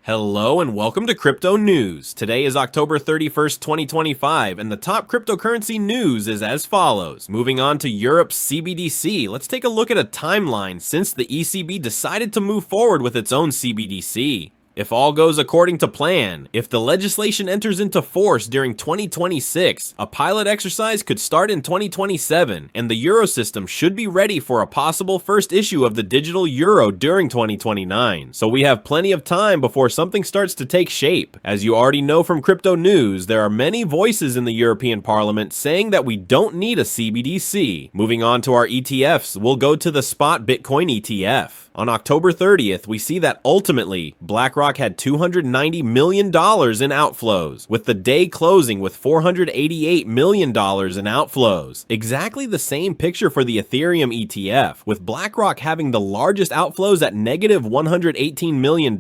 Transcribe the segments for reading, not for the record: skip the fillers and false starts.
Hello and welcome to Crypto News. Today is October 31st, 2025, and the top cryptocurrency news is as follows. Moving on to Europe's CBDC, let's take a look at a timeline since the ECB decided to move forward with its own CBDC. If all goes according to plan, if the legislation enters into force during 2026, a pilot exercise could start in 2027, and the euro system should be ready for a possible first issue of the digital euro during 2029. So we have plenty of time before something starts to take shape. As you already know from Crypto News, there are many voices in the European Parliament saying that we don't need a CBDC. Moving on to our ETFs, we'll go to the spot Bitcoin ETF. On October 30th, we see that ultimately, BlackRock had $290 million in outflows, with the day closing with $488 million in outflows. Exactly the same picture for the Ethereum ETF, with BlackRock having the largest outflows at negative $118 million,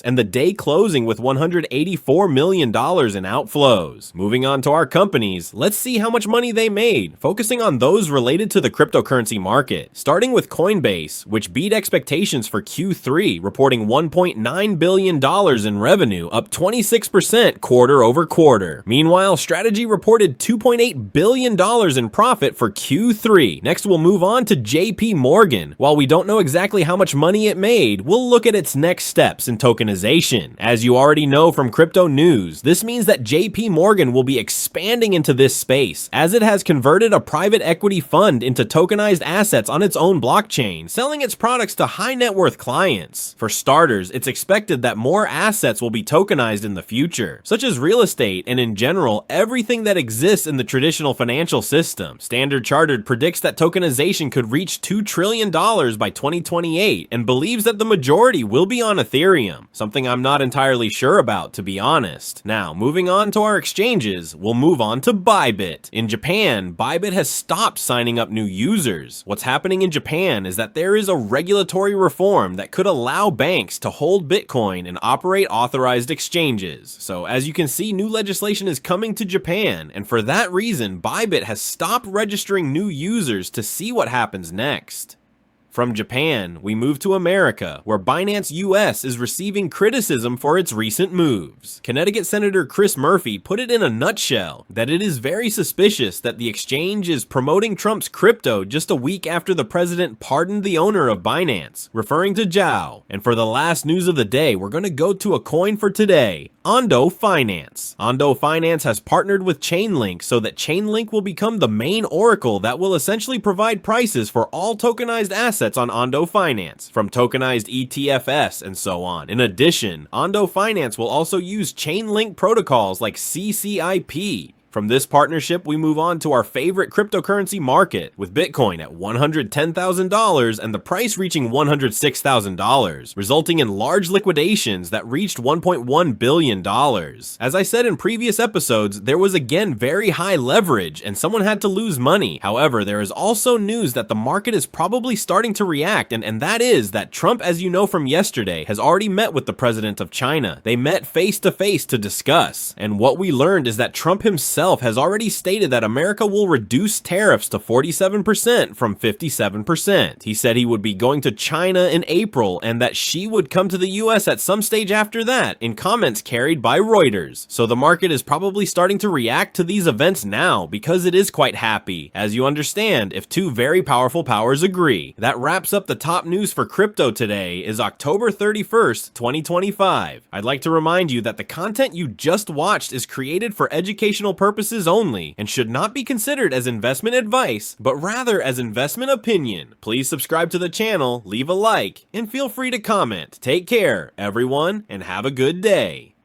and the day closing with $184 million in outflows. Moving on to our companies, let's see how much money they made, focusing on those related to the cryptocurrency market. Starting with Coinbase, which beat expectations for Q3, reporting $1.9 billion in revenue, up 26% quarter over quarter. Meanwhile, Strategy reported $2.8 billion in profit for Q3. Next, we'll move on to JPMorgan. While we don't know exactly how much money it made, we'll look at its next steps in tokenization. As you already know from Crypto News, this means that JPMorgan will be expanding into this space, as it has converted a private equity fund into tokenized assets on its own blockchain, selling its products to high net worth clients. For starters, it's expected that more assets will be tokenized in the future, such as real estate and in general, everything that exists in the traditional financial system. Standard Chartered predicts that tokenization could reach $2 trillion by 2028 and believes that the majority will be on Ethereum, something I'm not entirely sure about, to be honest. Now, moving on to our exchanges, we'll move on to Bybit. In Japan, Bybit has stopped signing up new users. What's happening in Japan is that there is a regulatory reform that could allow banks to hold Bitcoin and operate authorized exchanges. So as you can see, new legislation is coming to Japan, and for that reason, Bybit has stopped registering new users to see what happens next. From Japan, we move to America, where Binance US is receiving criticism for its recent moves. Connecticut Senator Chris Murphy put it in a nutshell that it is very suspicious that the exchange is promoting Trump's crypto just a week after the president pardoned the owner of Binance, referring to Zhao. And for the last news of the day, we're going to go to a coin for today, Ondo Finance. Ondo Finance has partnered with Chainlink so that Chainlink will become the main oracle that will essentially provide prices for all tokenized assets on Ondo Finance, from tokenized ETFs and so on. In addition, Ondo Finance will also use Chainlink protocols like CCIP. From this partnership, we move on to our favorite cryptocurrency market, with Bitcoin at $110,000 and the price reaching $106,000, resulting in large liquidations that reached $1.1 billion. As I said in previous episodes, there was again very high leverage and someone had to lose money. However, there is also news that the market is probably starting to react, and that is that Trump, as you know from yesterday, has already met with the president of China. They met face to face to discuss, and what we learned is that Trump himself has already stated that America will reduce tariffs to 47% from 57%. He said he would be going to China in April and that she would come to the US at some stage after that, in comments carried by Reuters. So the market is probably starting to react to these events now because it is quite happy. As you understand, if two very powerful powers agree. That wraps up the top news for crypto today. Is October 31st, 2025. I'd like to remind you that the content you just watched is created for educational purposes only and should not be considered as investment advice, but rather as investment opinion. Please subscribe to the channel, leave a like, and feel free to comment. Take care, everyone, and have a good day.